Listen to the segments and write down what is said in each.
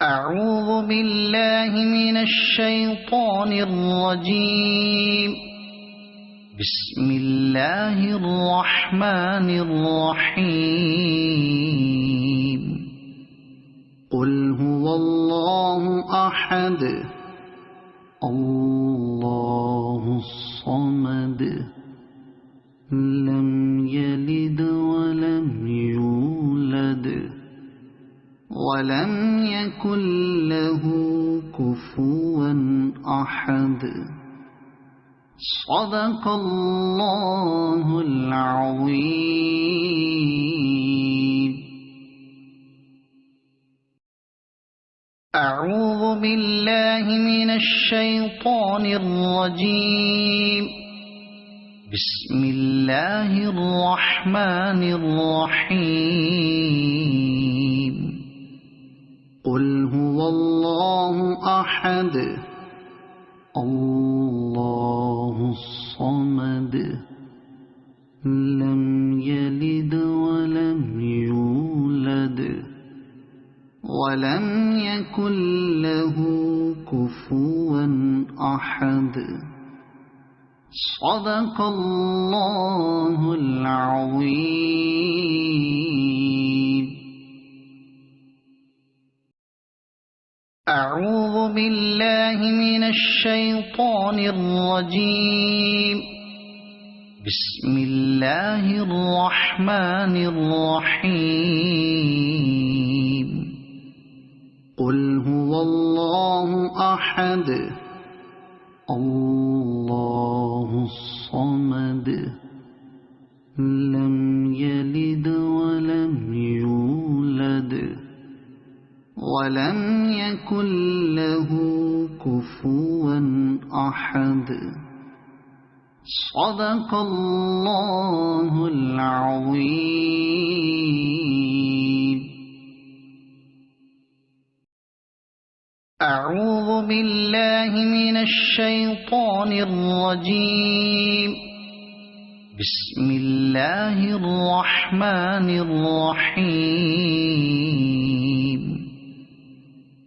أعوذ بالله من الشيطان الرجيم. بسم الله الرحمن الرحيم. قل هو الله أحد الله الصمد لم يلد ولم يولد ولم يكن له كفوا أحد. صدق الله العظيم. أعوذ بالله من الشيطان الرجيم. بسم الله الرحمن الرحيم. قل هو الله أحد الله الصمد لم يلد ولم يولد ولم يكن له كفوا أحد. صدق الله العظيم. أعوذ بالله من الشيطان الرجيم. بسم الله الرحمن الرحيم. قل هو الله أحد الله الصمد لم يلد ولم يولد ولم يكن له كفوا أحد. صدق الله العظيم. أعوذ بالله من الشيطان الرجيم. بسم الله الرحمن الرحيم.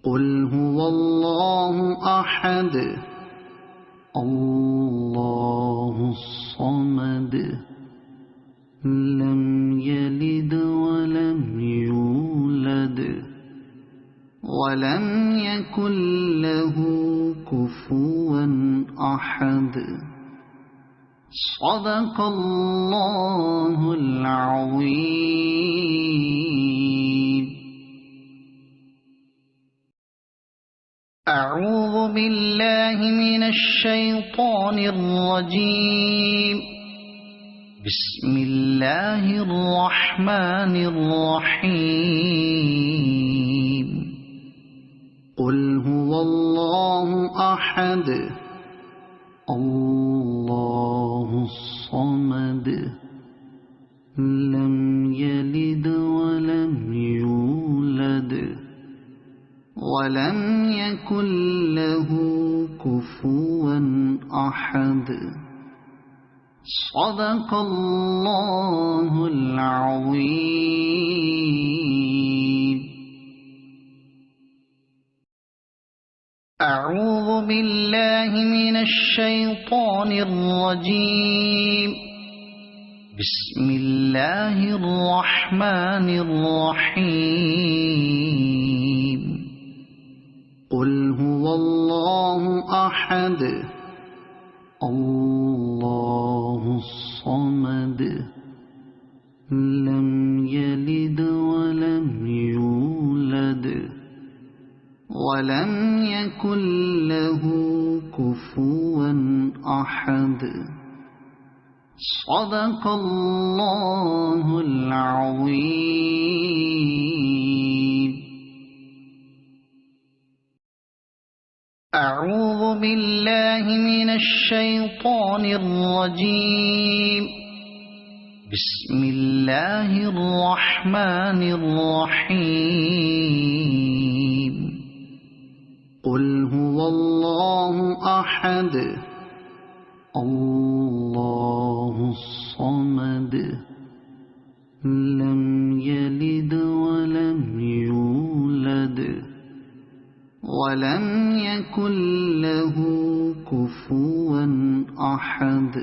قل هو الله أحد الله الصمد لم يلد ولم يولد ولم يكن له كفوا أحد. صدق الله العظيم. أعوذ بالله من الشيطان الرجيم. بسم الله الرحمن الرحيم. قل هو الله أحد الله الصمد لم يلد ولم يولد ولم يكن له كفوا أحد. صدق الله العظيم. أعوذ بالله من الشيطان الرجيم. بسم الله الرحمن الرحيم. قل هو الله أحد الله الصمد لم يلد ولم يولد ولم يكن له كفوا أحد. صدق الله العظيم. أعوذ بالله من الشيطان الرجيم. بسم الله الرحمن الرحيم. قل هو الله أحد الله الصمد لم يلد ولم يولد ولم يكن له كفوا أحد.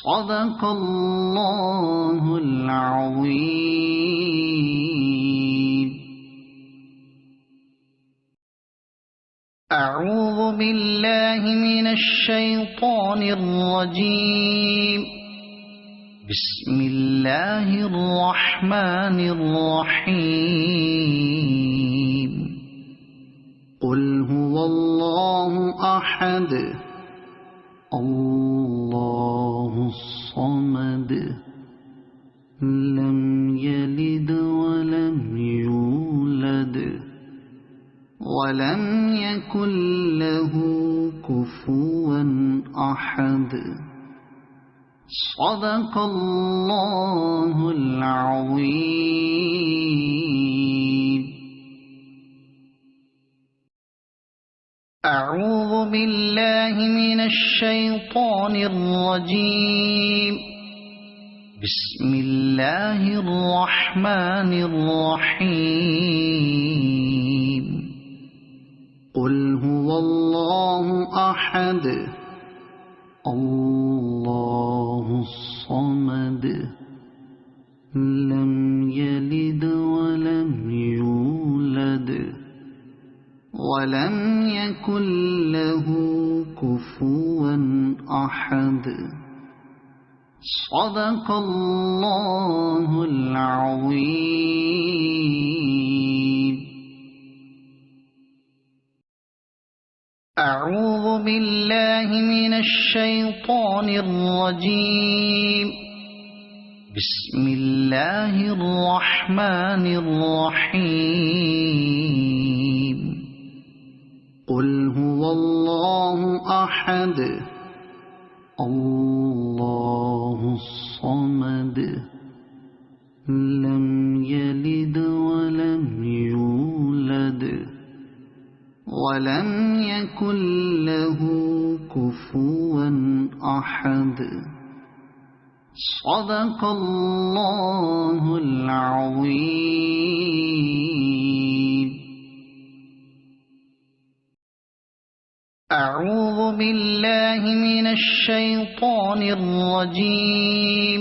صدق الله العظيم. أعوذ بالله من الشيطان الرجيم. بسم الله الرحمن الرحيم. قل هو الله أحد الله الصمد لم يلد ولم يولد ولم يكن له كفوا أحد. صدق الله العظيم. أعوذ بالله من الشيطان الرجيم. بسم الله الرحمن الرحيم. قل هو الله أحد الله الصمد لم يلد ولم يولد ولم يكن له كفوا أحد. صدق الله العظيم. أعوذ بالله من الشيطان الرجيم. بسم الله الرحمن الرحيم. قل هو الله أحد الله الصمد لم يلد ولم يولد ولم يكن له كفوا أحد. صدق الله العظيم. أعوذ بالله من الشيطان الرجيم.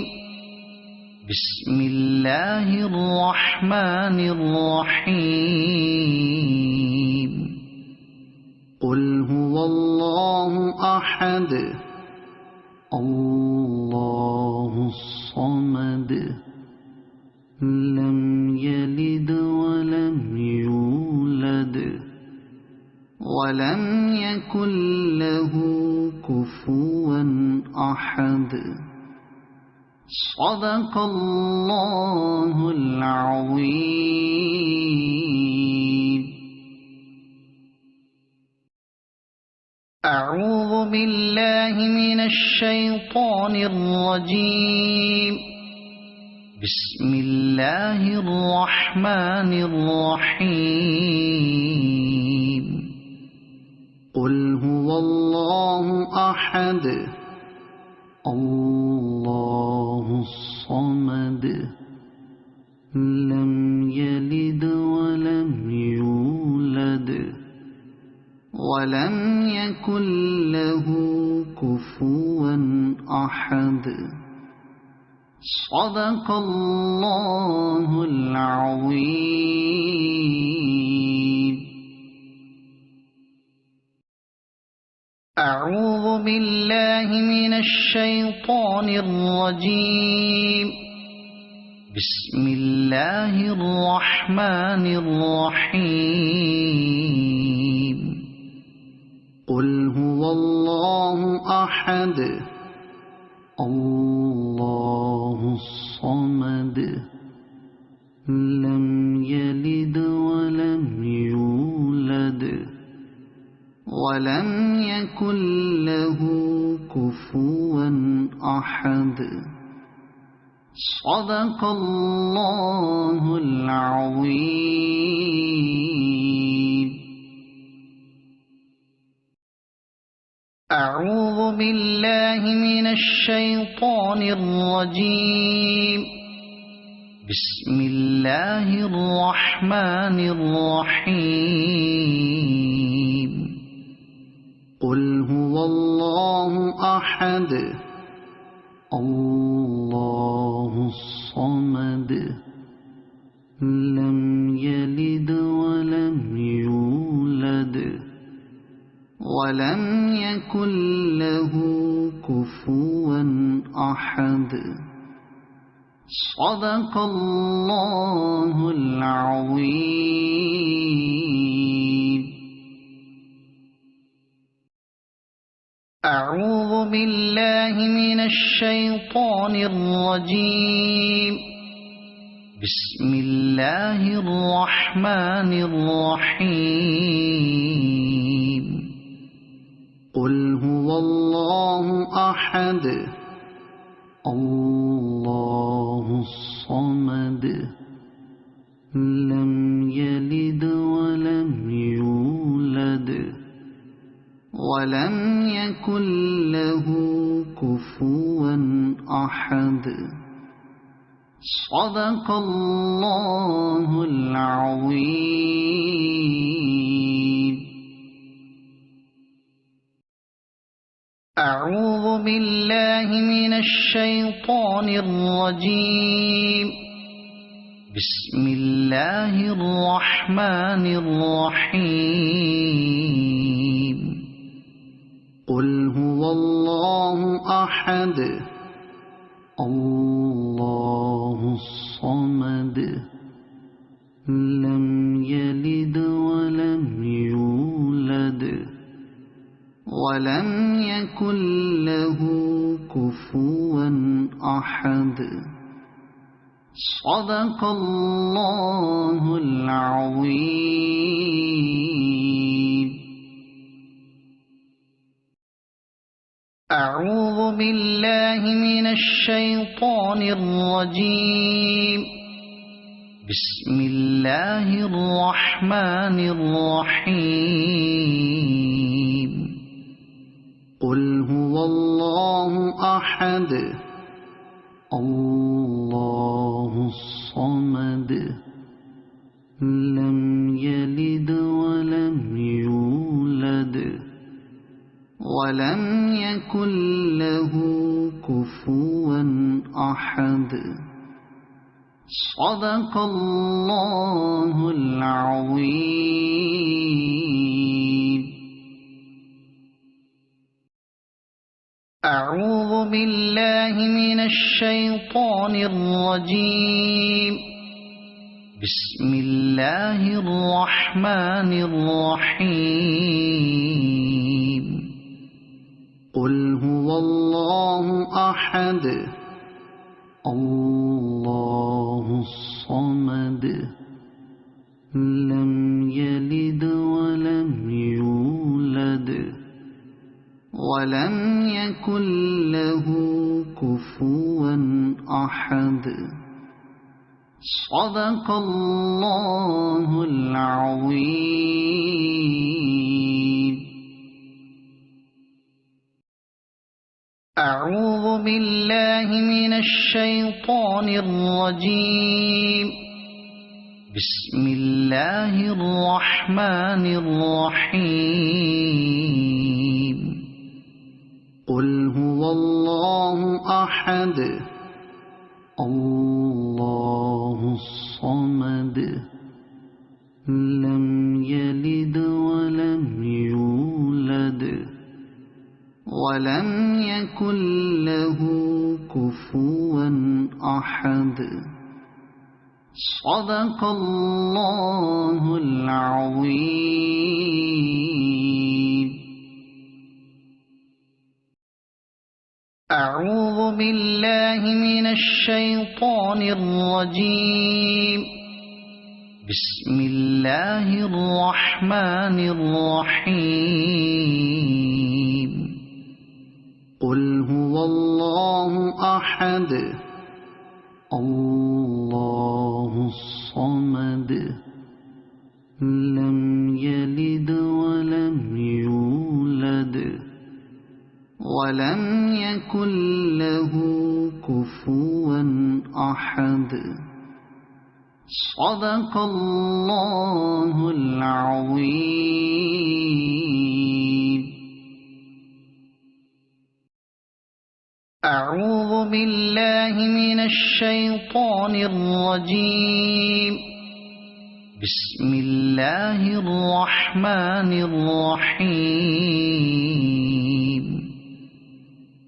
بسم الله الرحمن الرحيم. قل هو الله أحد الله الصمد لم يلد ولم يولد ولم يكن له كفوا أحد. صدق الله العظيم. أعوذ بالله من الشيطان الرجيم. بسم الله الرحمن الرحيم. قل هو الله أحد الله الصمد لم يلد ولم يولد ولم يكن له كفوا أحد. صدق الله العظيم. أعوذ بالله من الشيطان الرجيم. بسم الله الرحمن الرحيم. قل هو الله أحد الله الصمد لم يلد ولم يولد ولم يكن له كفوا أحد. صدق الله العظيم. أعوذ بالله من الشيطان الرجيم. بسم الله الرحمن الرحيم قل هو الله أحد الله الصمد لم يلد ولم يولد ولم يكن له كفوا أحد صدق الله العظيم. أعوذ بالله من الشيطان الرجيم. بسم الله الرحمن الرحيم قل هو الله أحد الله الصمد لم يلد ولم يولد ولم يكن له كفوا أحد صدق الله العظيم. أعوذ بالله من الشيطان الرجيم. بسم الله الرحمن الرحيم قل هو الله أحد الله الصمد لم يلد ولم يولد ولم يكن له كفوا أحد صدق الله العظيم. أعوذ بالله من الشيطان الرجيم. بسم الله الرحمن الرحيم قل هو الله أحد الله الصمد لم يلد ولم يولد ولم يكن له كفوا أحد صدق الله العظيم. أعوذ بالله من الشيطان الرجيم. بسم الله الرحمن الرحيم قل هو الله أحد الله الصمد لم يلد ولم يولد ولم يكن له كفوا أحد صدق الله العظيم. أعوذ بالله من الشيطان الرجيم. بسم الله الرحمن الرحيم قل هو الله أحد الله الصمد لم يلد ولم يولد ولم يكن له كفوا أحد صدق الله العظيم. أعوذ بالله من الشيطان الرجيم. بسم الله الرحمن الرحيم قل هو الله أحد الله الصمد لم يلد ولم يولد ولم يكن له كفوا أحد صدق الله العظيم. أعوذ بالله من الشيطان الرجيم. بسم الله الرحمن الرحيم.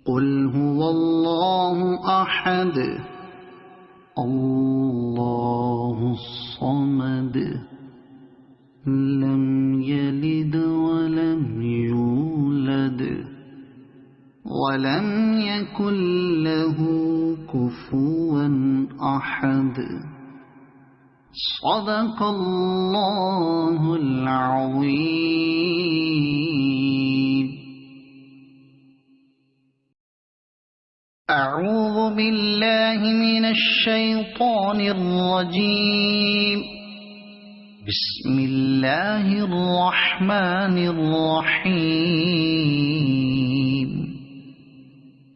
قل هو الله أحد الله الصمد لم يلد ولم يولد ولم يكن له كفوا أحد. صدق الله العظيم. أعوذ بالله من الشيطان الرجيم. بسم الله الرحمن الرحيم.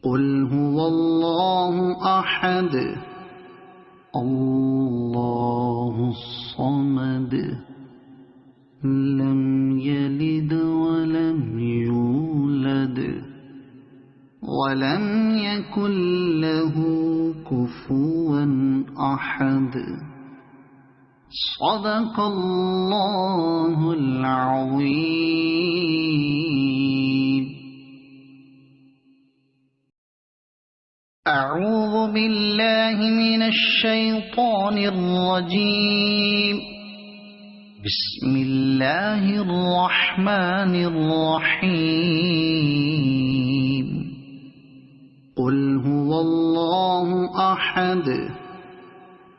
قل هو الله أحد الله الصمد لم يلد ولم يولد ولم يكن له كفوا أحد. صدق الله العظيم. أعوذ بالله من الشيطان الرجيم. بسم الله الرحمن الرحيم. قل هو الله أحد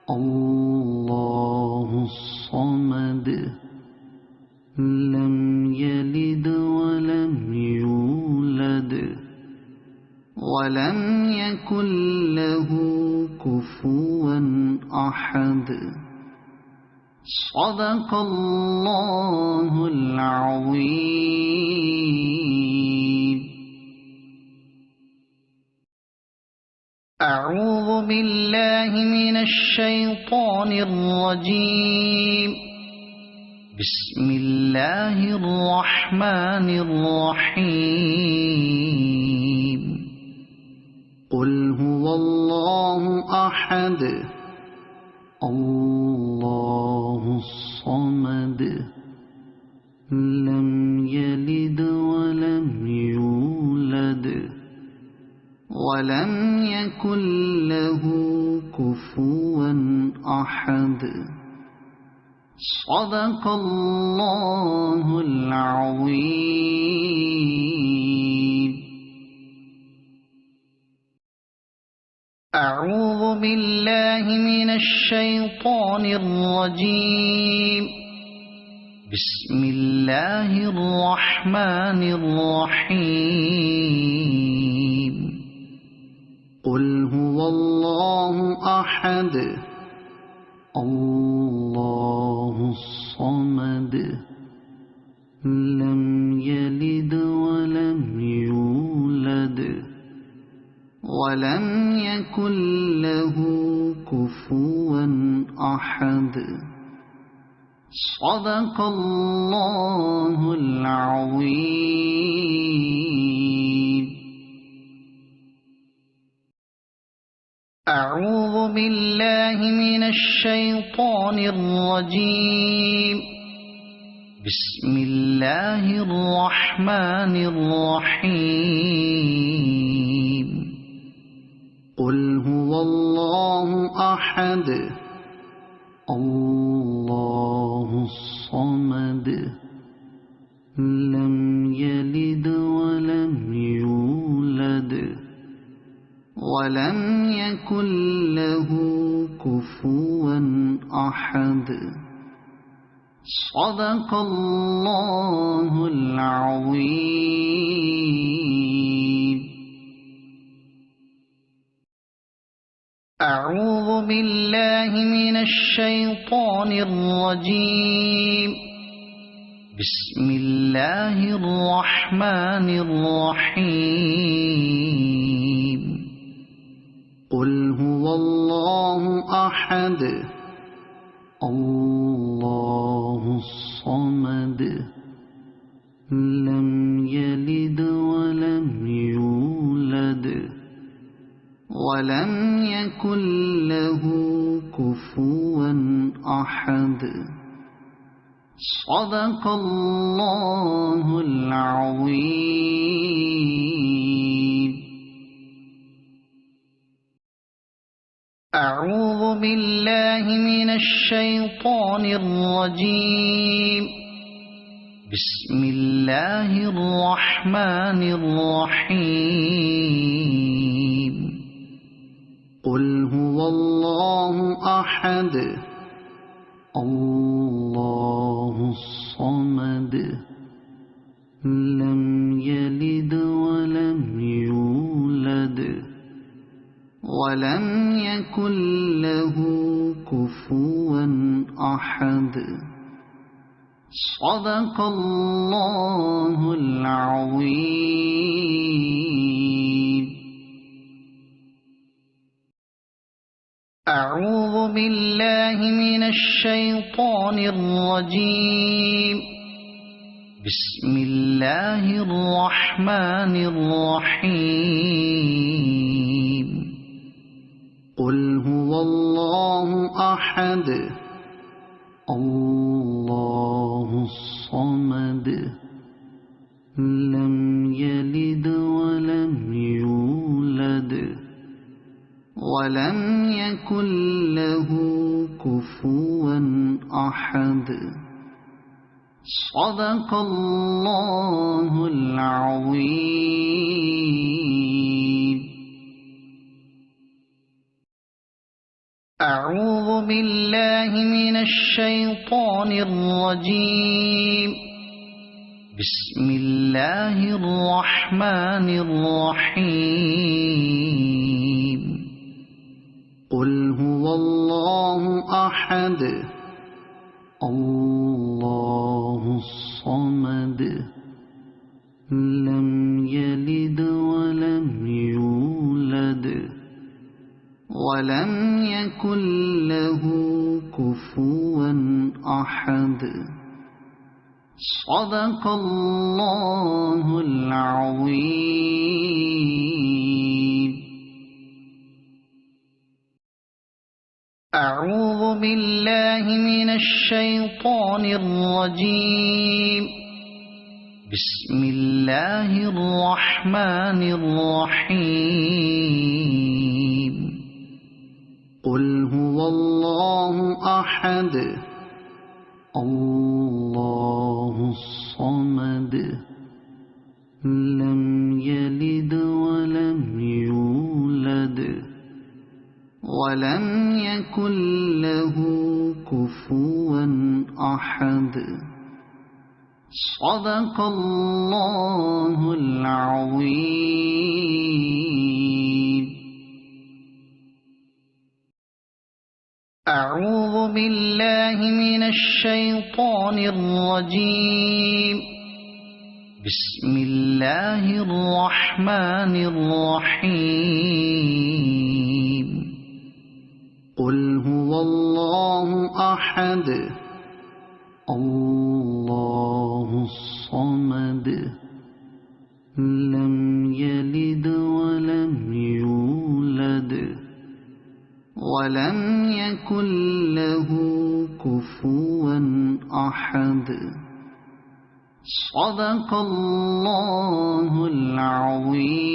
الله الصمد لم يلد ولم يولد ولم يكن له كفوا أحد. صدق الله العظيم. أعوذ بالله من الشيطان الرجيم. بسم الله الرحمن الرحيم. قل هو الله أحد الله الصمد لم يلد ولم يولد ولم يكن له كفوا أحد. صدق الله العظيم. أعوذ بالله من الشيطان الرجيم. بسم الله الرحمن الرحيم. قل هو الله أحد الله الصمد لم يلد ولم يولد ولم يكن له كفوا أحد. صدق الله العظيم. أعوذ بالله من الشيطان الرجيم. بسم الله الرحمن الرحيم. قل هو الله أحد الله الصمد لم يلد ولم يولد ولم يكن له كفوا أحد. صدق الله العظيم. أعوذ بالله من الشيطان الرجيم. بسم الله الرحمن الرحيم. قل هو الله أحد الله الصمد لم يلد ولم يولد ولم يكن له كفوا أحد. صدق الله العظيم. أعوذ بالله من الشيطان الرجيم. بسم الله الرحمن الرحيم. قل هو الله أحد الله الصمد لم يلد ولم يولد ولم يكن له كفوا أحد. صدق الله العظيم. أعوذ بالله من الشيطان الرجيم. بسم الله الرحمن الرحيم. قل هو الله أحد الله الصمد لم يلد ولم يولد ولم يكن له كفوا أحد. صدق الله العظيم. أعوذ بالله من الشيطان الرجيم. بسم الله الرحمن الرحيم. قل هو الله أحد الله الصمد لم يلد ولم يولد ولم يكن له كفوا أحد. صدق الله العظيم. أعوذ بالله من الشيطان الرجيم. بسم الله الرحمن الرحيم. قل هو الله أحد الله الصمد لم يلد ولم يولد ولم يكن له كفوا أحد. صدق الله العظيم. أعوذ بالله من الشيطان الرجيم. بسم الله الرحمن الرحيم. قل هو الله أحد الله الصمد لم يلد ولم يولد ولم يكن له كفوا أحد. صدق الله العظيم.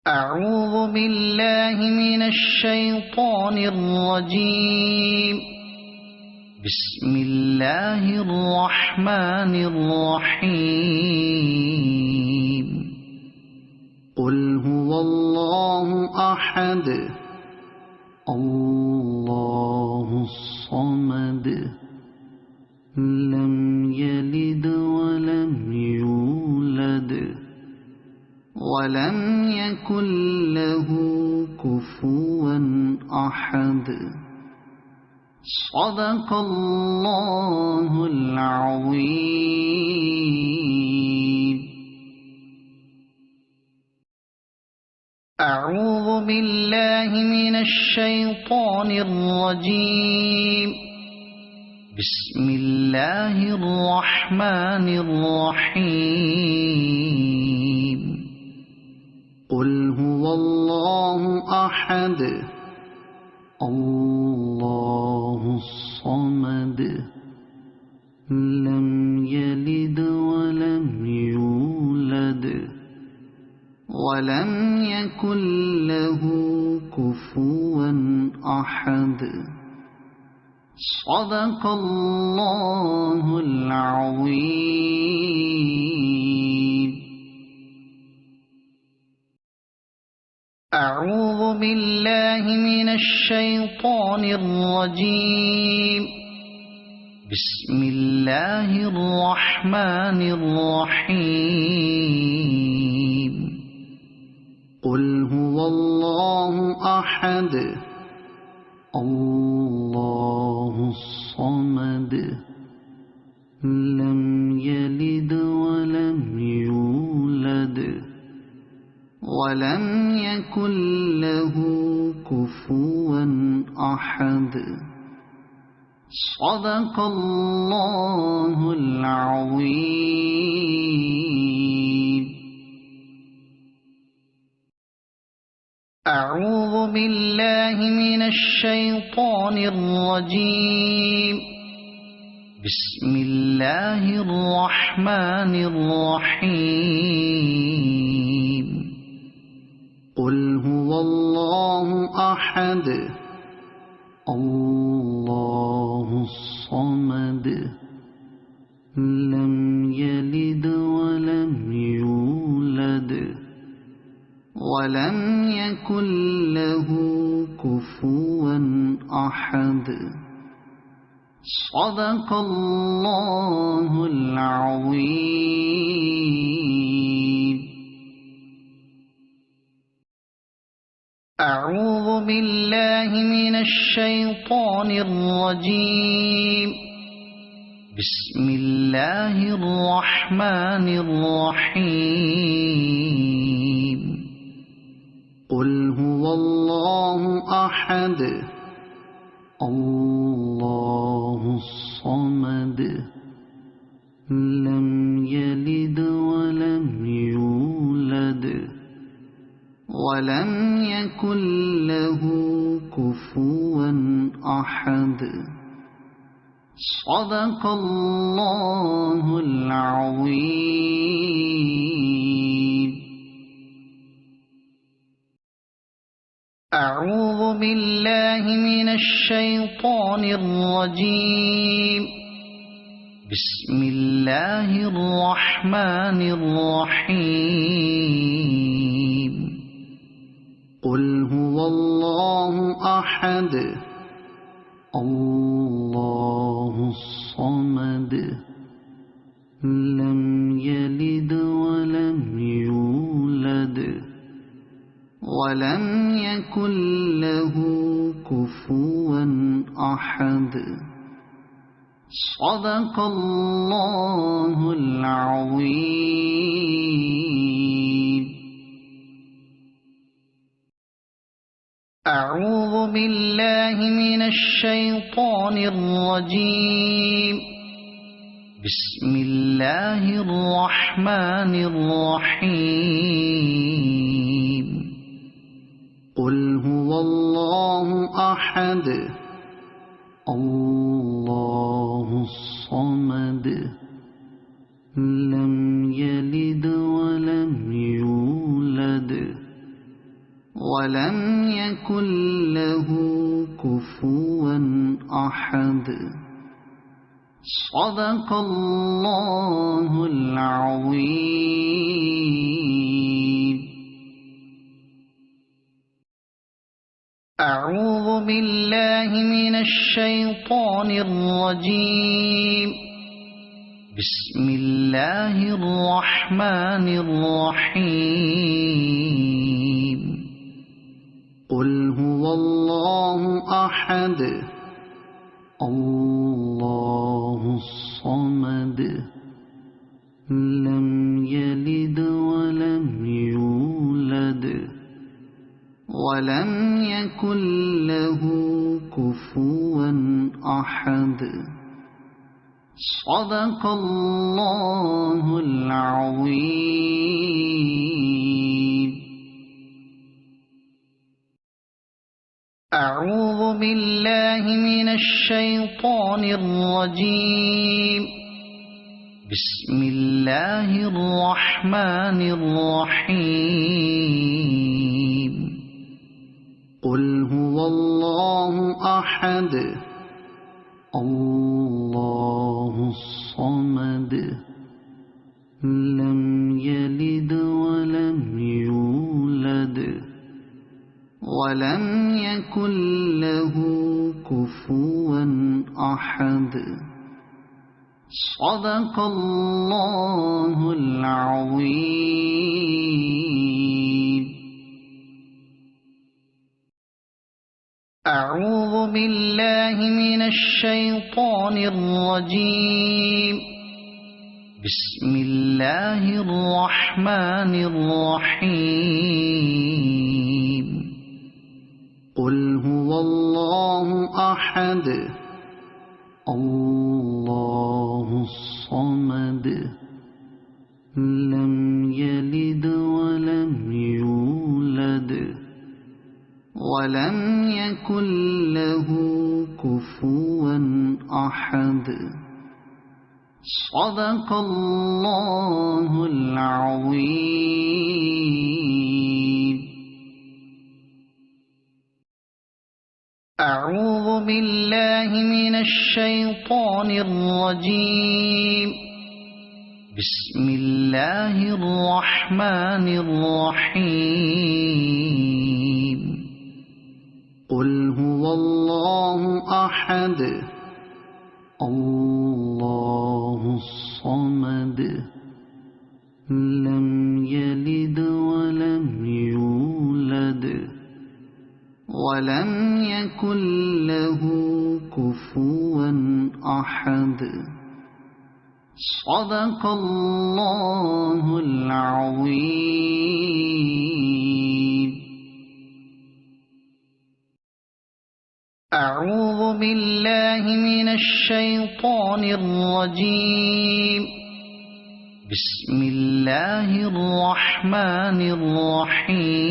أعوذ بالله من الشيطان الرجيم. بسم الله الرحمن الرحيم. قل هو الله أحد الله الصمد لم يلد ولم يولد ولم يكن له كفوا أحد. صدق الله العظيم. أعوذ بالله من الشيطان الرجيم. بسم الله الرحمن الرحيم. قل هو الله أحد الله الصمد لم يلد ولم يولد ولم يكن له كفوا أحد. صدق الله العظيم. أعوذ بالله من الشيطان الرجيم. بسم الله الرحمن الرحيم. قل هو الله أحد الله الصمد لم يلد ولم يولد ولم يكن له كفوا أحد. صدق الله العظيم. أعوذ بالله من الشيطان الرجيم. بسم الله الرحمن الرحيم. قل هو الله أحد الله الصمد لم يلد ولم يولد ولم يكن له كفوا أحد. صدق الله العظيم. أعوذ بالله من الشيطان الرجيم. بسم الله الرحمن الرحيم. قل هو الله أحد الله الصمد لم يلد ولم يولد ولم يكن له كفوا أحد. صدق الله العظيم. أعوذ بالله من الشيطان الرجيم. بسم الله الرحمن الرحيم. قل هو الله أحد الله الصمد لم يلد ولم يولد ولم يكن له كفوا أحد. صدق الله العظيم. أعوذ بالله من الشيطان الرجيم. بسم الله الرحمن الرحيم. قل هو الله أحد الله الصمد لم يلد ولم يولد ولم يكن له كفوا أحد. صدق الله العظيم. أعوذ بالله من الشيطان الرجيم. بسم الله الرحمن الرحيم. قل هو الله أحد الله الصمد لم يلد ولم يولد ولم يكن له كفوا أحد. صدق الله العظيم. أعوذ بالله من الشيطان الرجيم. بسم الله الرحمن الرحيم. قل هو الله أحد الله الصمد لم يلد ولم يولد ولم يكن له كفوا أحد. صدق الله العظيم. أعوذ بالله من الشيطان الرجيم. بسم الله الرحمن الرحيم. قل هو الله أحد الله الصمد لم يلد ولم يولد ولم يكن له كفوا أحد. صدق الله العظيم. أعوذ بالله من الشيطان الرجيم. بسم الله الرحمن الرحيم. قل هو الله أحد الله الصمد لم يلد ولم يولد ولم يكن له كفوا أحد. صدق الله العظيم. أعوذ بالله من الشيطان الرجيم. بسم الله الرحمن الرحيم.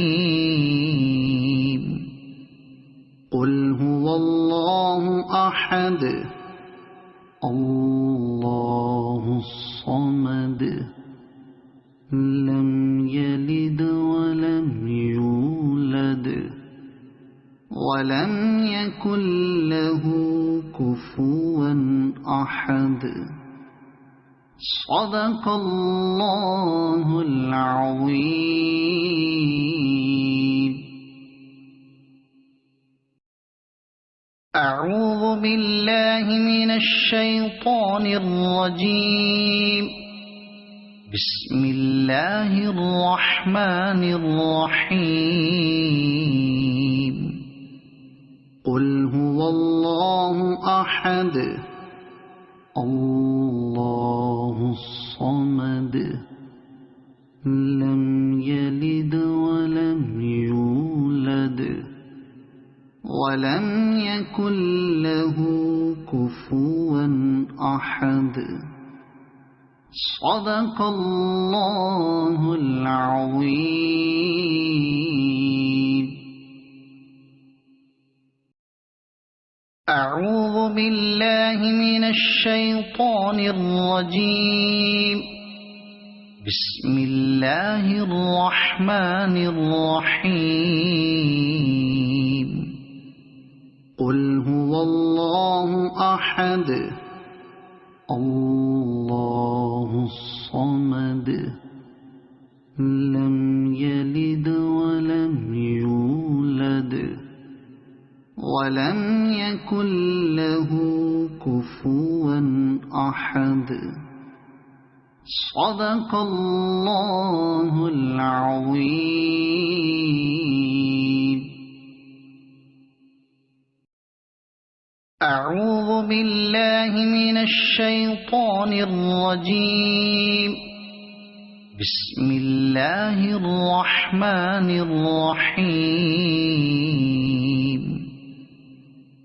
قل هو الله أحد الله الصمد لم يلد ولم يولد ولم يكن له كفوا أحد. صدق الله العظيم. أعوذ بالله من الشيطان الرجيم. بسم الله الرحمن الرحيم. قل هو الله أحد الله الصمد لم يلد ولم يولد ولم يكن له كفوا أحد. صدق الله العظيم. أعوذ بالله من الشيطان الرجيم. بسم الله الرحمن الرحيم. قل هو الله أحد الله الصمد لم يلد ولم يولد ولم يكن له كفوا أحد. صدق الله العظيم. أعوذ بالله من الشيطان الرجيم. بسم الله الرحمن الرحيم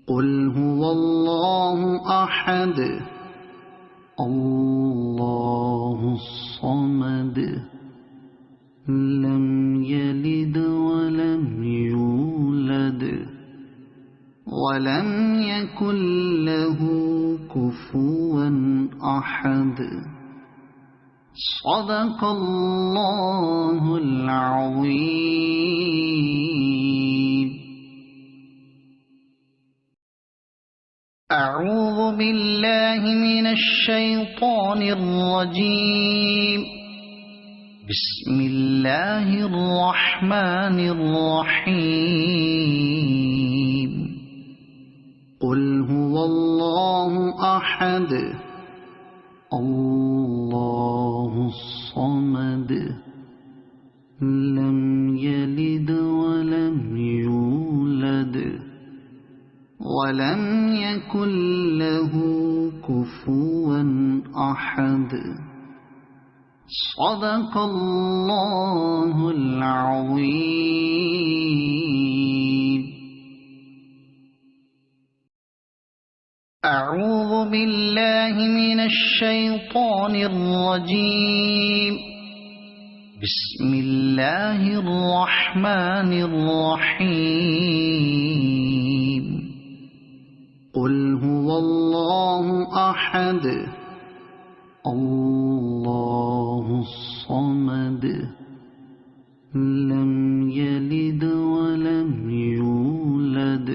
قل هو الله أحد الله الصمد لم يلد ولم يولد ولم يكن له كفوا أحد صدق الله العظيم. أعوذ بالله من الشيطان الرجيم. بسم الله الرحمن الرحيم قل هو الله أحد الله الصمد لم يلد ولم يولد ولم يكن له كفوا أحد صدق الله العظيم. أعوذ بالله من الشيطان الرجيم. بسم الله الرحمن الرحيم قل هو الله أحد الله الصمد لم يلد ولم يولد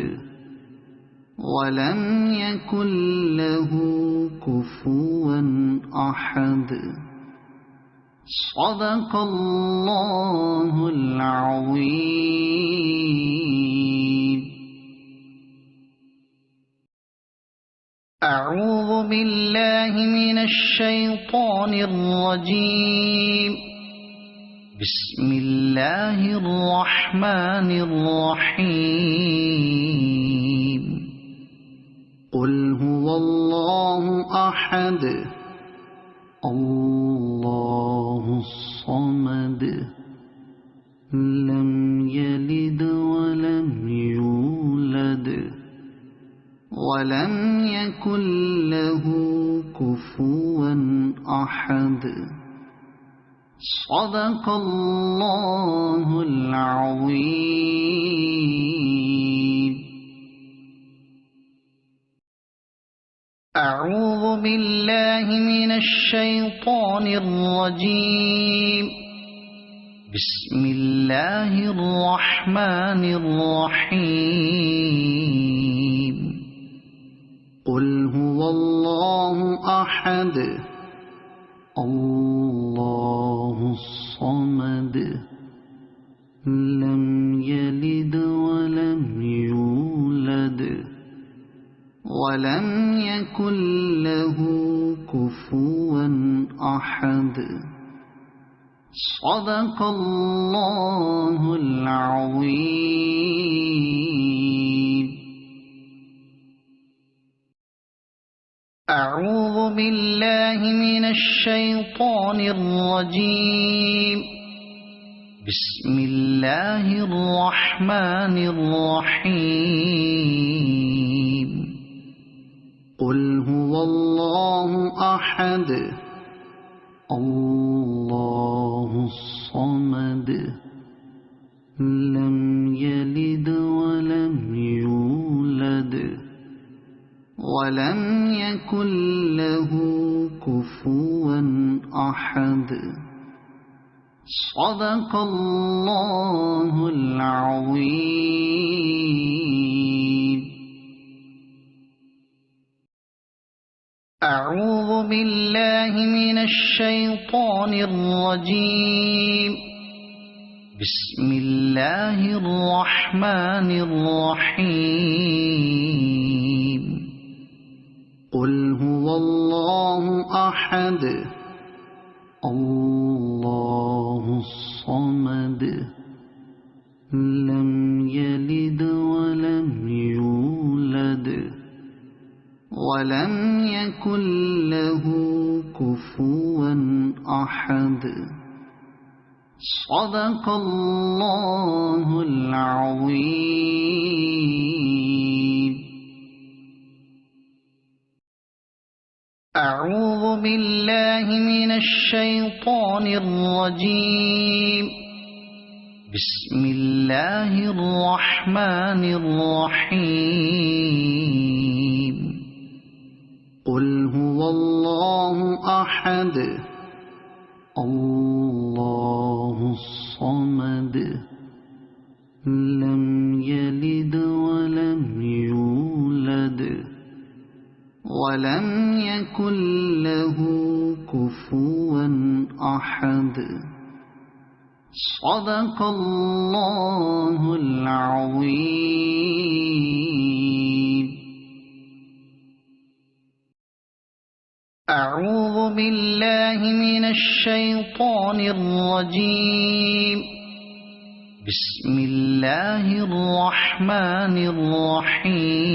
ولم يكن له كفوا أحد صدق الله العظيم. أعوذ بالله من الشيطان الرجيم. بسم الله الرحمن الرحيم قل هو الله أحد الله الصمد لم يلد ولم يولد ولم يكن له كفوا أحد صدق الله العظيم. أعوذ بالله من الشيطان الرجيم. بسم الله الرحمن الرحيم قل هو الله أحد الله الصمد لم يلد ولم يولد ولم يكن له كفوا أحد صدق الله العظيم. أعوذ بالله من الشيطان الرجيم. بسم الله الرحمن الرحيم قل هو الله أحد الله الصمد لم يلد ولم يولد ولم يكن له كفوا أحد صدق الله العظيم. أعوذ بالله من الشيطان الرجيم. بسم الله الرحمن الرحيم قل هو الله أحد الله الصمد لم يلد ولم يولد ولم يكن له كفوا أحد صدق الله العظيم. أعوذ بالله من الشيطان الرجيم. بسم الله الرحمن الرحيم. قل هو الله أحد الله الصمد لم يلد ولم يولد ولم يكن له كفوا أحد. صدق الله العظيم. أعوذ بالله من الشيطان الرجيم. بسم الله الرحمن الرحيم.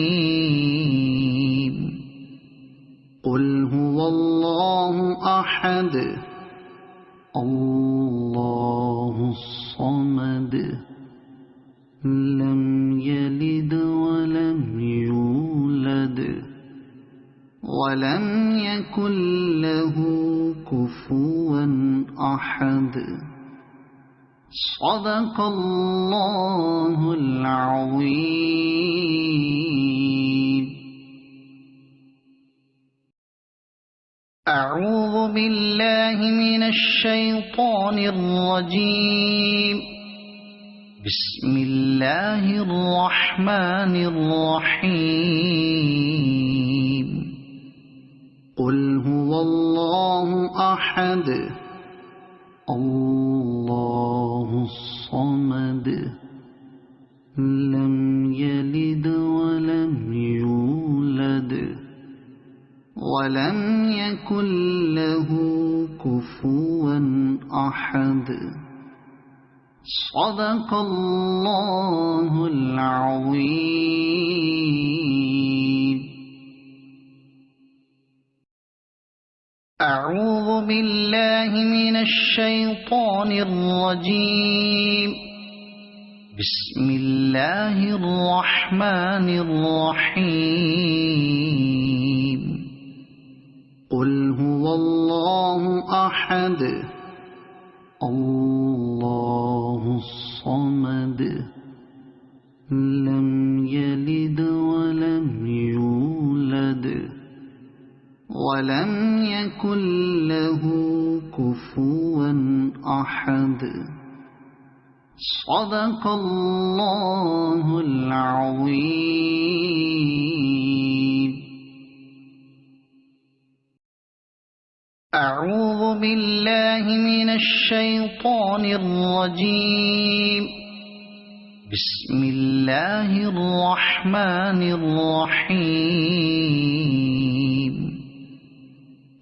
قل هو الله أحد الله الصمد لم يلد ولم يولد ولم يكن له كفوا أحد. صدق الله العظيم. أعوذ بالله من الشيطان الرجيم. بسم الله الرحمن الرحيم. قل هو الله أحد الله الصمد لم يلد ولم يولد ولم يكن له كفوا أحد. صدق الله العظيم. أعوذ بالله من الشيطان الرجيم. بسم الله الرحمن الرحيم. قل هو الله أحد الله الصمد لم يلد ولم يولد ولم يكن له كفوا أحد. صدق الله العظيم. أعوذ بالله من الشيطان الرجيم. بسم الله الرحمن الرحيم.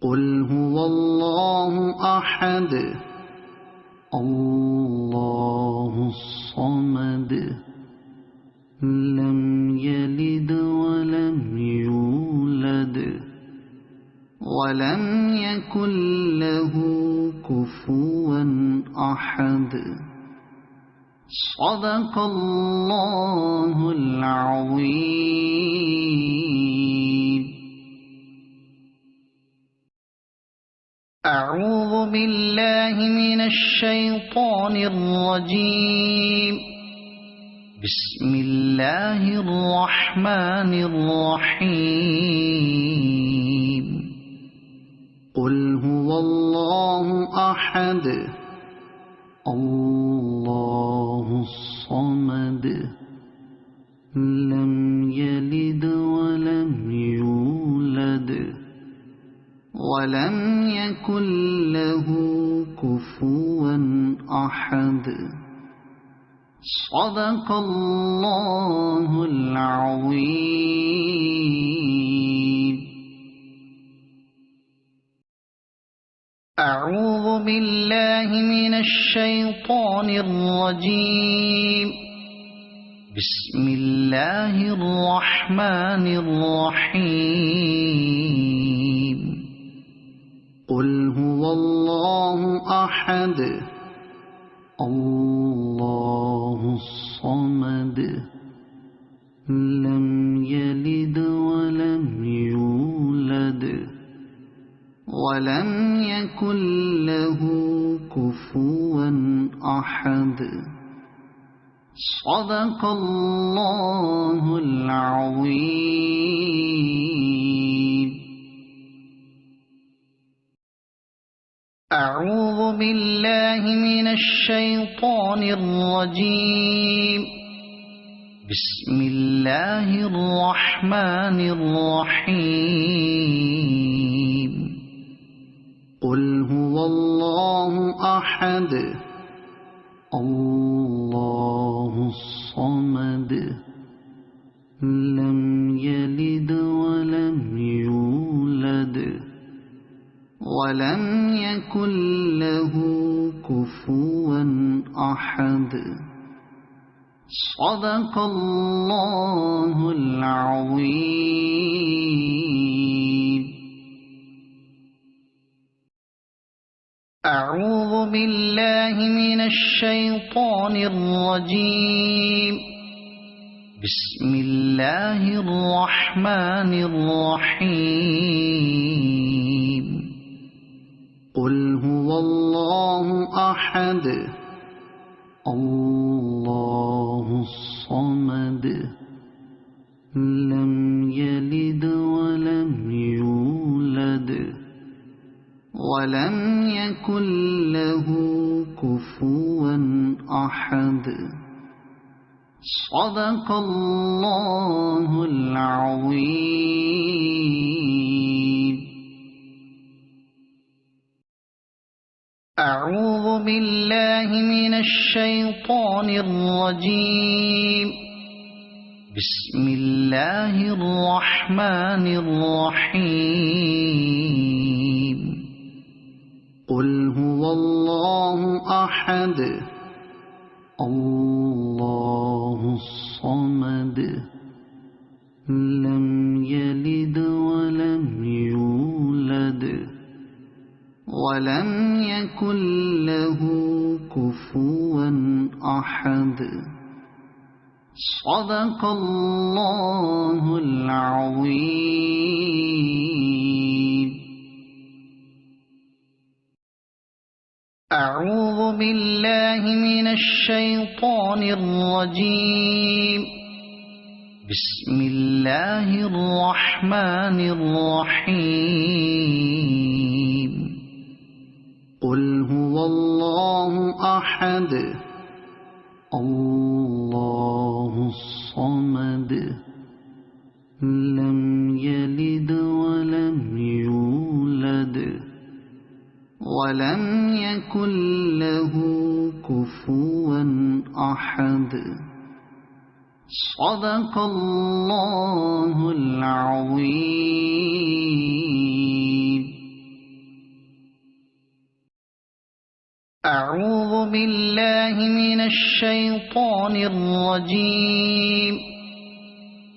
قل هو الله أحد الله الصمد لم يلد ولم يولد ولم يكن له كفوا أحد. صدق الله العظيم. أعوذ بالله من الشيطان الرجيم. بسم الله الرحمن الرحيم. قل هو الله أحد الله الصمد لم يلد ولم يولد ولم يكن له كفوا أحد. صدق الله العظيم. أعوذ بالله من الشيطان الرجيم. بسم الله الرحمن الرحيم. قل هو الله أحد الله الصمد لم يلد ولم يولد ولم يكن له كفوا أحد. صدق الله العظيم. أعوذ بالله من الشيطان الرجيم. بسم الله الرحمن الرحيم. قل هو الله أحد الله الصمد لم يلد ولم يولد ولم يكن له كفوا أحد. صدق الله العظيم. أعوذ بالله من الشيطان الرجيم. بسم الله الرحمن الرحيم. قل هو الله أحد الله الصمد لم يلد ولم يولد ولم يكن له كفوا أحد. صدق الله العظيم. أعوذ بالله من الشيطان الرجيم. بسم الله الرحمن الرحيم. قل هو الله أحد الله الصمد لم يلد ولم يولد ولم يكن له كفوا أحد. صدق الله العظيم. أعوذ بالله من الشيطان الرجيم. بسم الله الرحمن الرحيم. قل هو الله أحد الله الصمد لم يلد ولم يولد ولم يكن له كفوا أحد. صدق الله العظيم. أعوذ بالله من الشيطان الرجيم.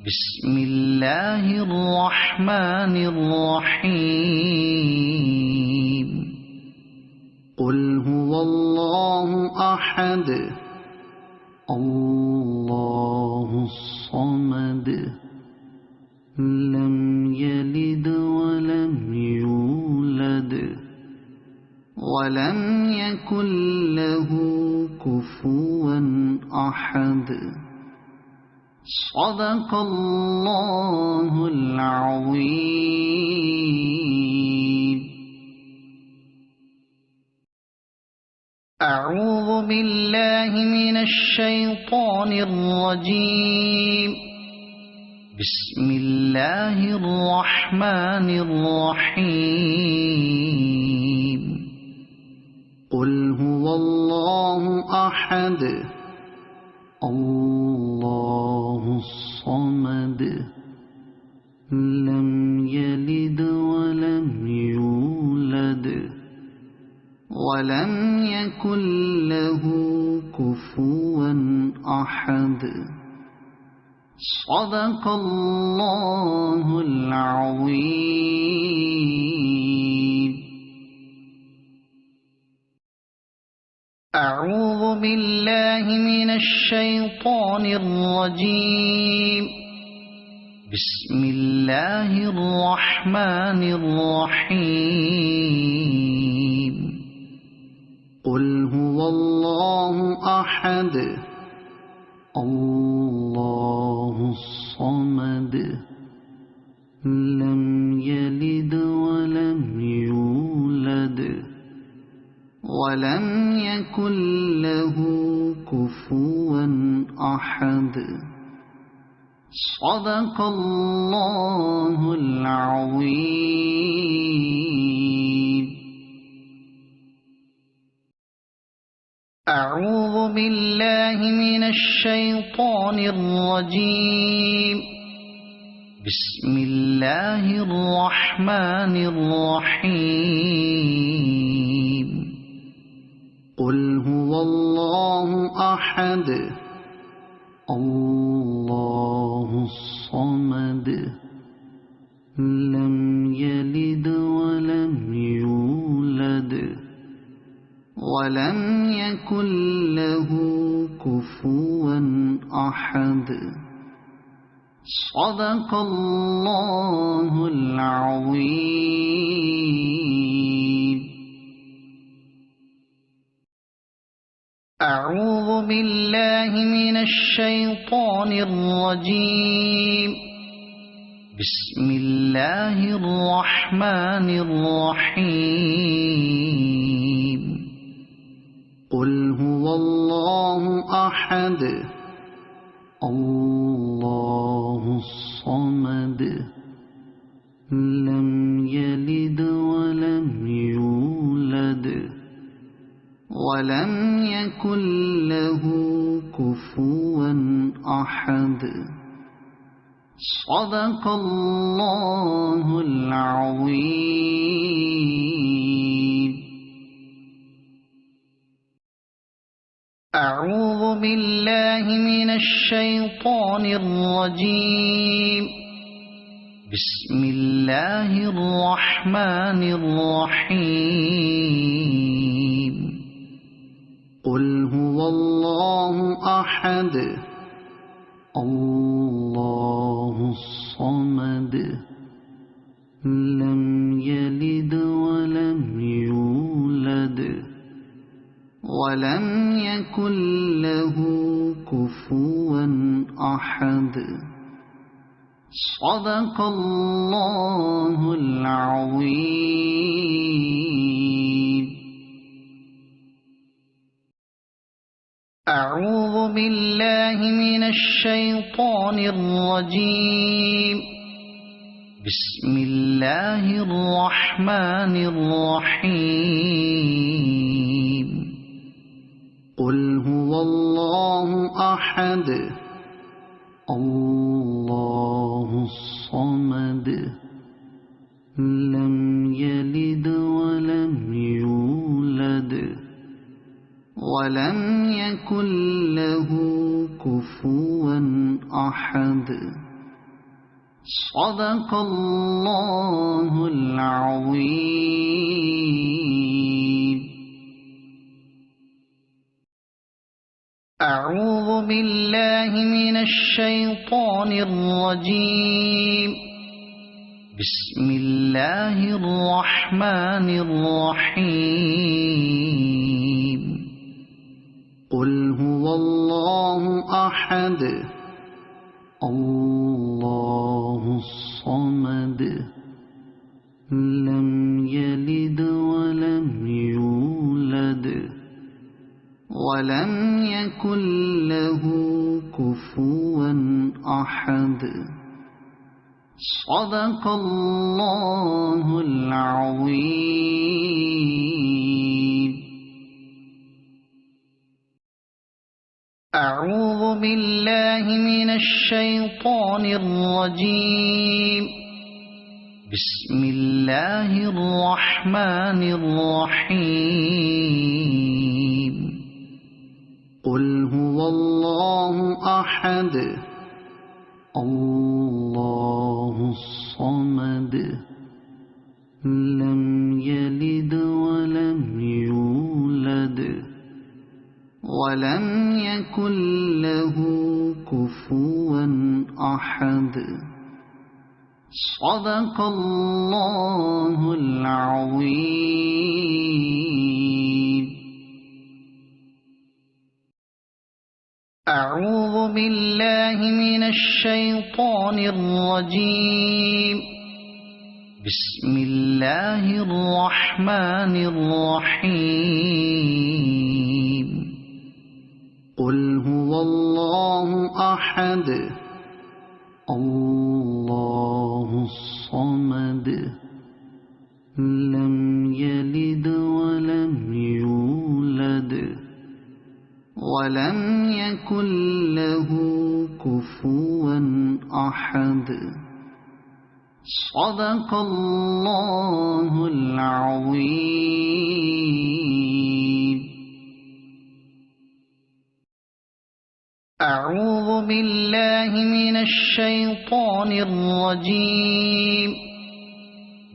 بسم الله الرحمن الرحيم. قل هو الله أحد الله الصمد لم يلد ولم يولد ولم يكن له كفوا أحد. صدق الله العظيم. أعوذ بالله من الشيطان الرجيم. بسم الله الرحمن الرحيم. قل هو الله أحد الله الصمد لم يلد ولم يولد ولم يكن له كفوا أحد. صدق الله العظيم. أعوذ بالله من الشيطان الرجيم. بسم الله الرحمن الرحيم. قل هو الله أحد الله الصمد لم يلد ولم يولد ولم يكن له كفوا أحد. صدق الله العظيم. أعوذ بالله من الشيطان الرجيم. بسم الله الرحمن الرحيم. قل هو الله أحد الله الصمد لم يلد ولم يولد ولم يكن له كفوا أحد. صدق الله العظيم. أعوذ بالله من الشيطان الرجيم. بسم الله الرحمن الرحيم. قل هو الله أحد الله الصمد لم يلد ولم يولد ولم يكن له كفوا أحد. صدق الله العظيم. أعوذ بالله من الشيطان الرجيم. بسم الله الرحمن الرحيم. قل هو الله أحد الله الصمد لم يلد ولم يولد ولم يكن له كفوا أحد. صدق الله العظيم. أعوذ بالله من الشيطان الرجيم. بسم الله الرحمن الرحيم. قل هو الله أحد الله الصمد لم يلد ولم يولد ولم يكن له كفوا أحد. صدق الله العظيم. أعوذ بالله من الشيطان الرجيم. بسم الله الرحمن الرحيم. قل هو الله أحد الله الصمد لم يلد ولم يولد ولم يكن له كفوا أحد. صدق الله العظيم. أعوذ بالله من الشيطان الرجيم. بسم الله الرحمن الرحيم. قل هو الله أحد الله الصمد لم يلد ولم يولد ولم يكن له كفوا أحد. صدق الله العظيم. أعوذ بالله من الشيطان الرجيم. بسم الله الرحمن الرحيم. قل هو الله أحد الله الصمد لم يلد ولم يولد ولم يكن له كفوا أحد. صدق الله العظيم. أعوذ بالله من الشيطان الرجيم.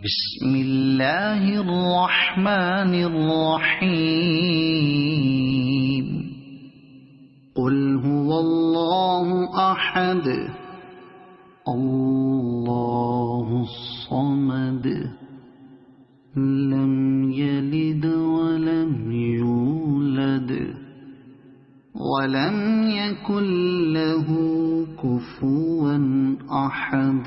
بسم الله الرحمن الرحيم. قل هو الله أحد الله الصمد لم يلد ولم يولد ولم يكن له كفوا أحد.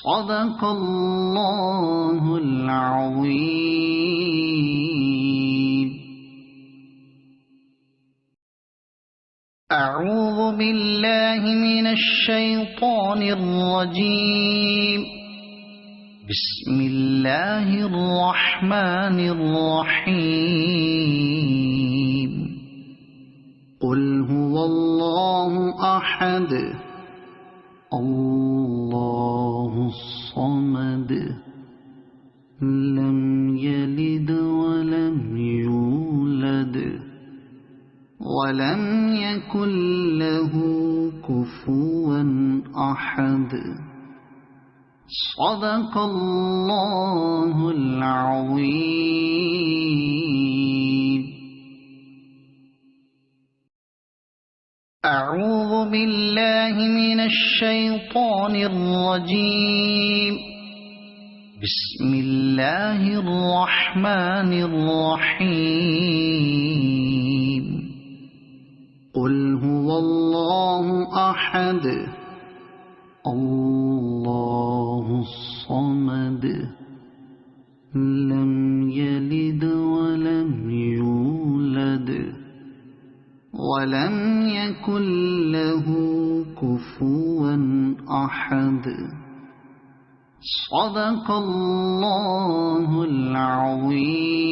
صدق الله العظيم. أعوذ بالله من الشيطان الرجيم. بسم الله الرحمن الرحيم. قل هو الله أحد الله الصمد لم يلد ولم يولد ولم يكن له كفوا أحد. صدق الله العظيم. أعوذ بالله من الشيطان الرجيم. بسم الله الرحمن الرحيم. قل هو الله أحد الله الصمد لم يلد ولم يولد ولم يكن له كفوا أحد. صدق الله العظيم.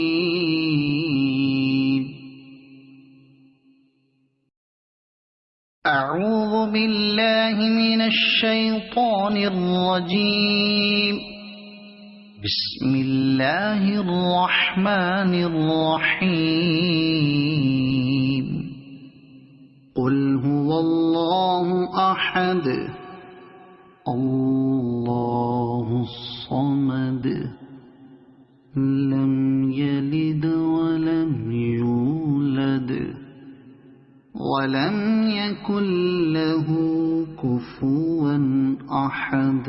أعوذ بالله من الشيطان الرجيم. بسم الله الرحمن الرحيم. قل هو الله أحد الله الصمد لم يلد ولم يولد ولم يكن له كفوا أحد.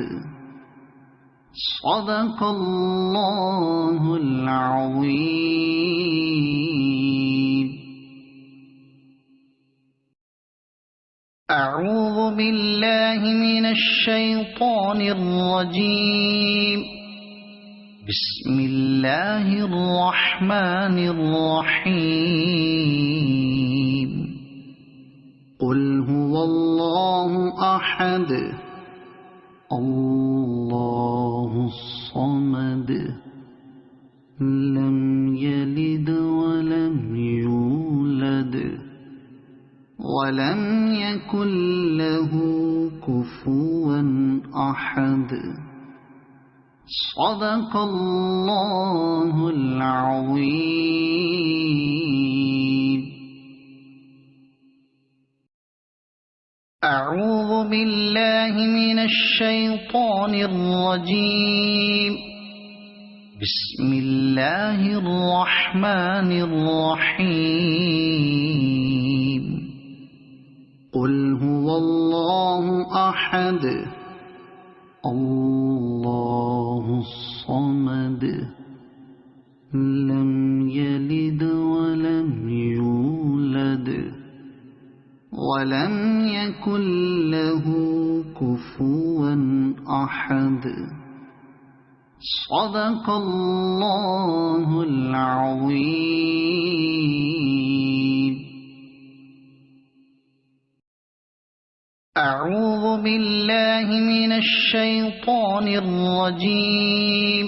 صدق الله العظيم. أعوذ بالله من الشيطان الرجيم. بسم الله الرحمن الرحيم. قل هو الله أحد الله الصمد لم يلد ولم يولد ولم يكن له كفوا أحد. صدق الله العظيم. أعوذ بالله من الشيطان الرجيم. بسم الله الرحمن الرحيم قل هو الله أحد الله الصمد لم يلد ولم يولد ولم يكن له كفوا أحد صدق الله العظيم. أعوذ بالله من الشيطان الرجيم.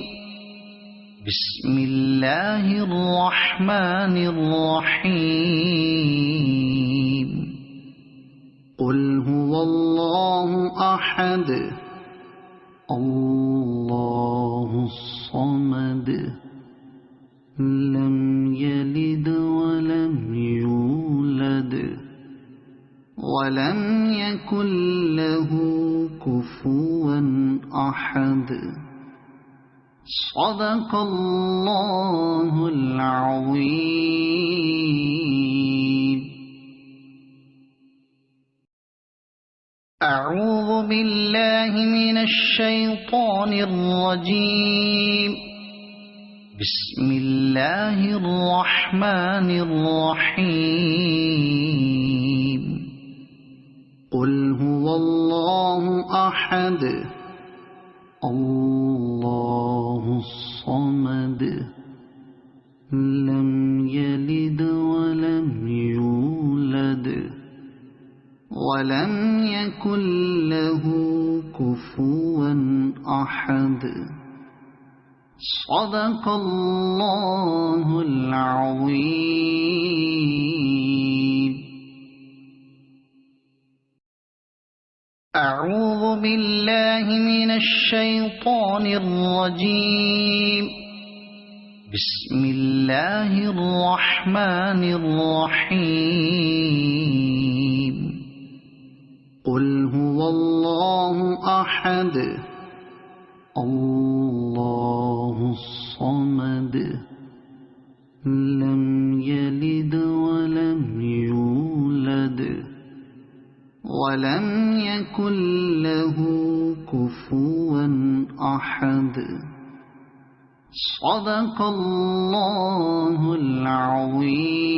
بسم الله الرحمن الرحيم قل هو الله أحد الله الصمد لم يلد ولم يولد ولم يكن له كفوا أحد صدق الله العظيم. أعوذ بالله من الشيطان الرجيم. بسم الله الرحمن الرحيم قل هو الله أحد الله الصمد لم يلد ولم يولد ولم يكن له كفوا أحد صدق الله العظيم. أعوذ بالله من الشيطان الرجيم. بسم الله الرحمن الرحيم قل هو الله أحد الله الصمد لم يلد ولم يولد ولم يكن له كفوا أحد صدق الله العظيم.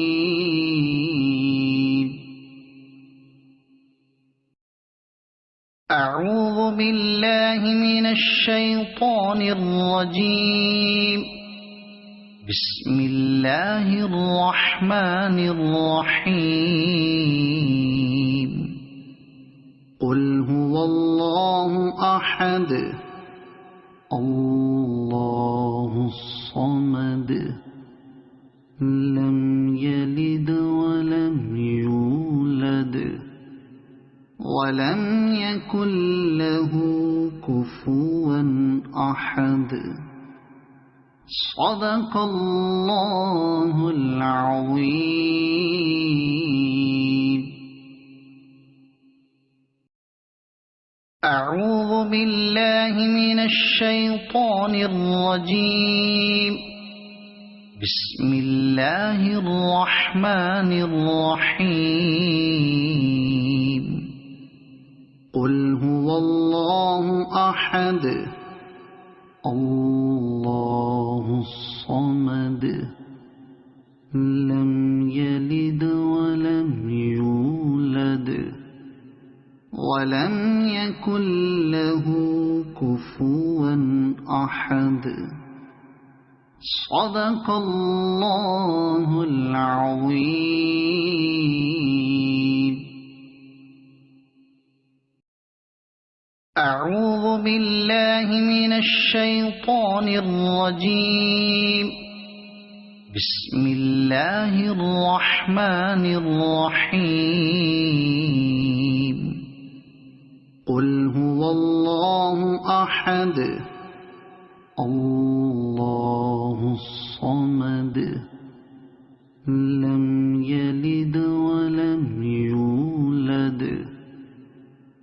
أعوذ بالله من الشيطان الرجيم. بسم الله الرحمن الرحيم قل هو الله أحد الله الصمد لم يلد ولم يولد ولم يكن له كفوا أحد صدق الله العظيم. أعوذ بالله من الشيطان الرجيم. بسم الله الرحمن الرحيم قل هو الله أحد الله الصمد لم يلد ولم يولد ولم يكن له كفوا أحد صدق الله العظيم. أعوذ بالله من الشيطان الرجيم. بسم الله الرحمن الرحيم قل هو الله أحد الله الصمد لم يلد ولم يولد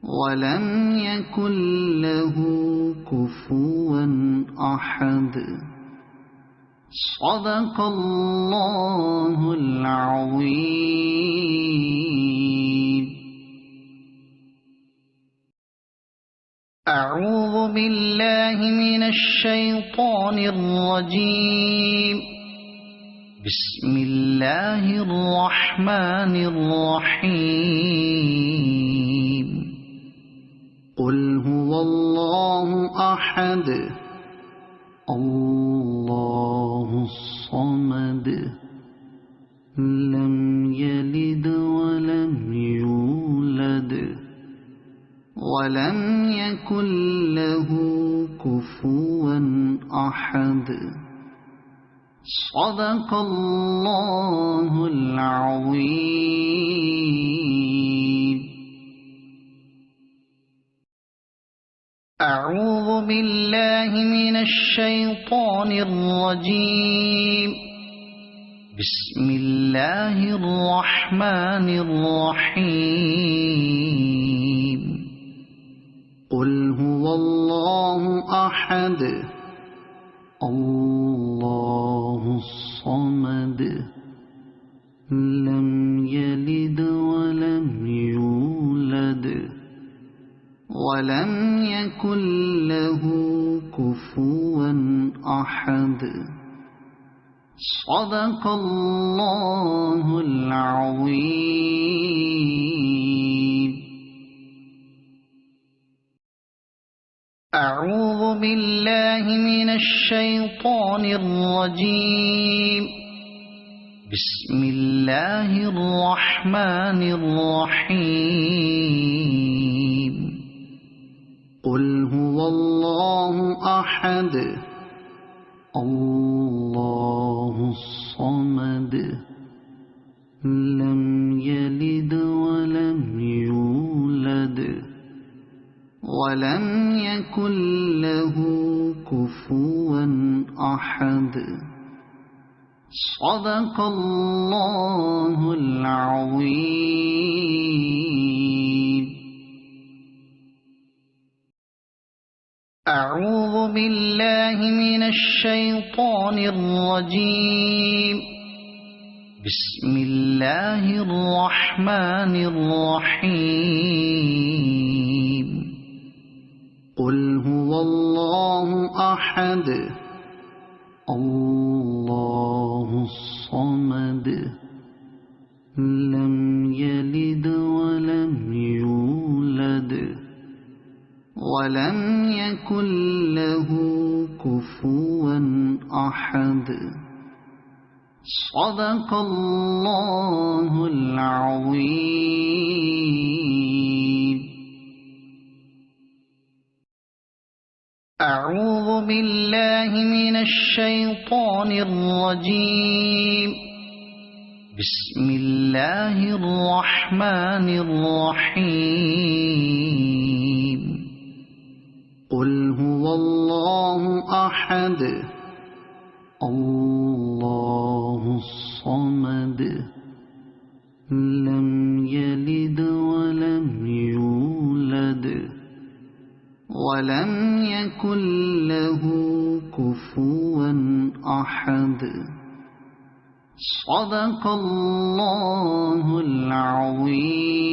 ولم يكن له كفوا أحد صدق الله العظيم. أعوذ بالله من الشيطان الرجيم. بسم الله الرحمن الرحيم. قل هو الله أحد الله الصمد لم يلد ولم يولد ولم يكن له كفوا أحد. صدق الله العظيم. أعوذ بالله من الشيطان الرجيم. بسم الله الرحمن الرحيم. قل هو الله أحد الله الصمد لم يلد ولم يولد ولم يكن له كفوا أحد. صدق الله العظيم. أعوذ بالله من الشيطان الرجيم. بسم الله الرحمن الرحيم. قل هو الله أحد الله الصمد لم يلد ولم يولد ولم يكن له كفوا أحد. صدق الله العظيم. أعوذ بالله من الشيطان الرجيم. بسم الله الرحمن الرحيم. قل هو الله أحد الله الصمد لم يلد ولم يولد ولم يكن له كفوا أحد. صدق الله العظيم. أعوذ بالله من الشيطان الرجيم. بسم الله الرحمن الرحيم. قل هو الله أحد الله الصمد لم يلد ولم يولد ولم يكن له كفوا أحد. صدق الله العظيم.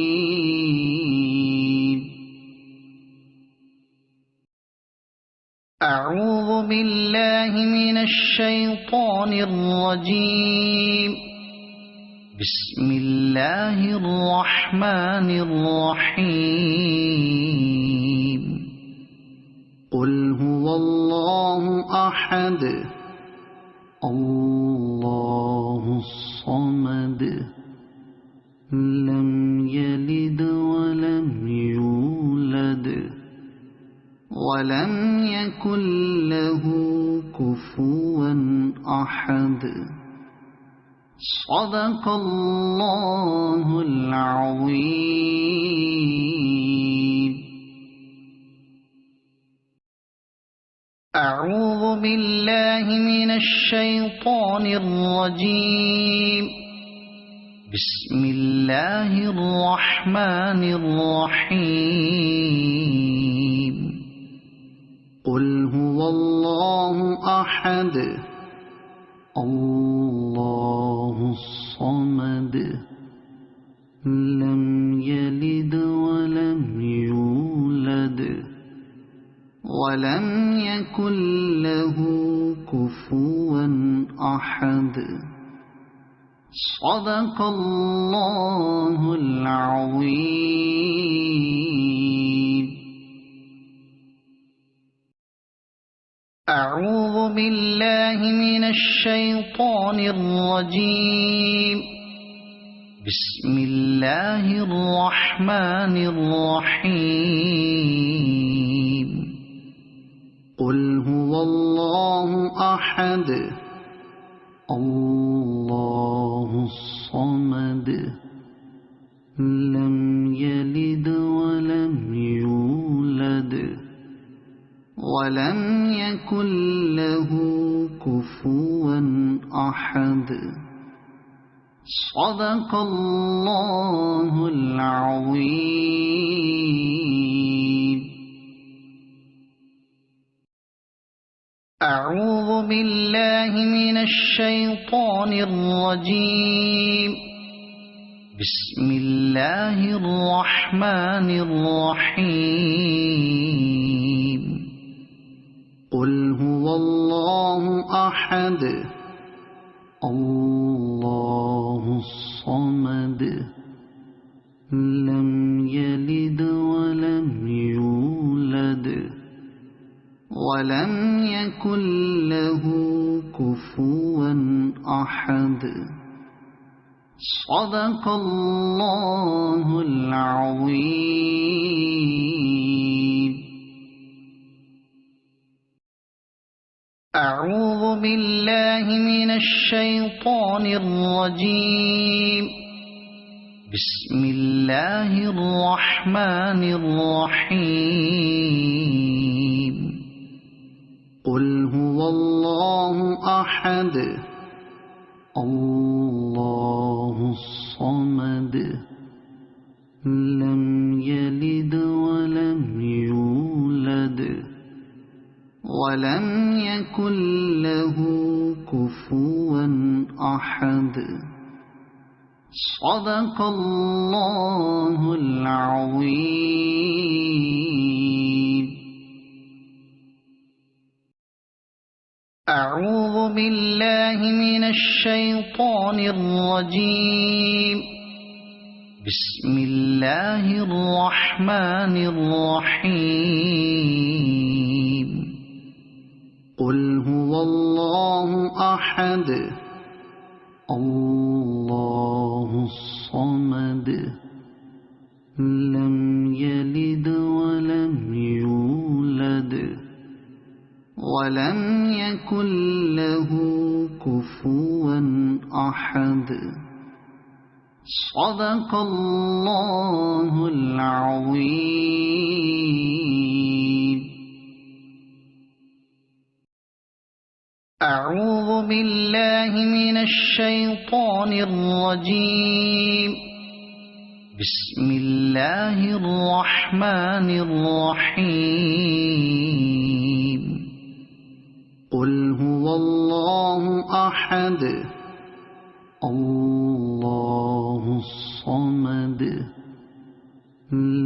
أعوذ بالله من الشيطان الرجيم. بسم الله الرحمن الرحيم. قل هو الله أحد الله الصمد لم يلد ولم يولد ولم يكن له كفوا أحد. صدق الله العظيم. أعوذ بالله من الشيطان الرجيم. بسم الله الرحمن الرحيم. قل هو الله أحد الله الصمد لم يلد ولم يولد ولم يكن له كفوا أحد. صدق الله العظيم. أعوذ بالله من الشيطان الرجيم. بسم الله الرحمن الرحيم. قل هو الله أحد الله الصمد لم يلد ولم يولد ولم يكن له كفوا أحد. صدق الله العظيم. أعوذ بالله من الشيطان الرجيم. بسم الله الرحمن الرحيم. قل هو الله أحد الله الصمد لم يلد ولم يولد ولم يكن له كفوا أحد. صدق الله العظيم. أعوذ بالله من الشيطان الرجيم. بسم الله الرحمن الرحيم. قل هو الله أحد الله الصمد لم يلد ولم يولد ولم يكن له كفوا أحد. صدق الله العظيم. أعوذ بالله من الشيطان الرجيم. بسم الله الرحمن الرحيم. قل هو الله أحد الله الصمد لم يلد ولم يولد ولم يكن له كفوا أحد. صدق الله العظيم. أعوذ بالله من الشيطان الرجيم. بسم الله الرحمن الرحيم. قل هو الله أحد الله الصمد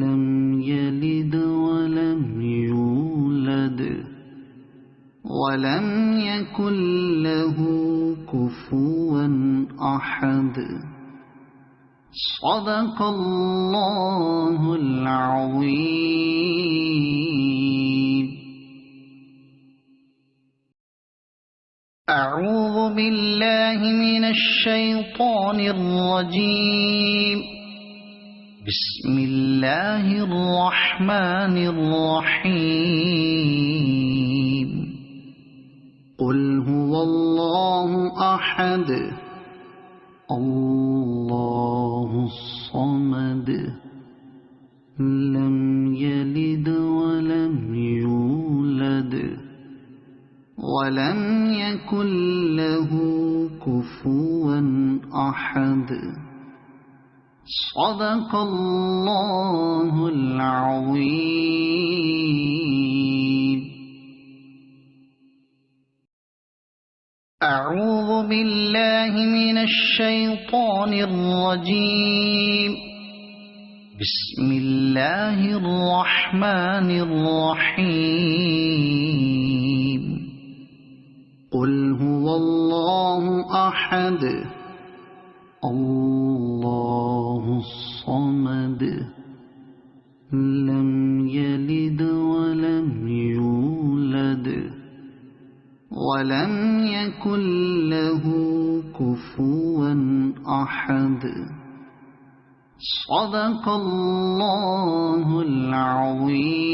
لم يلد ولم يولد ولم يكن له كفوا أحد. صدق الله العظيم. أعوذ بالله من الشيطان الرجيم. بسم الله الرحمن الرحيم. قل هو الله أحد الله الصمد لم يلد ولم يولد ولم يكن له كفوا أحد. صدق الله العظيم. أعوذ بالله من الشيطان الرجيم. بسم الله الرحمن الرحيم. قل هو الله أحد الله الصمد لم يلد ولم يولد ولم يكن له كفوا أحد. صدق الله العظيم.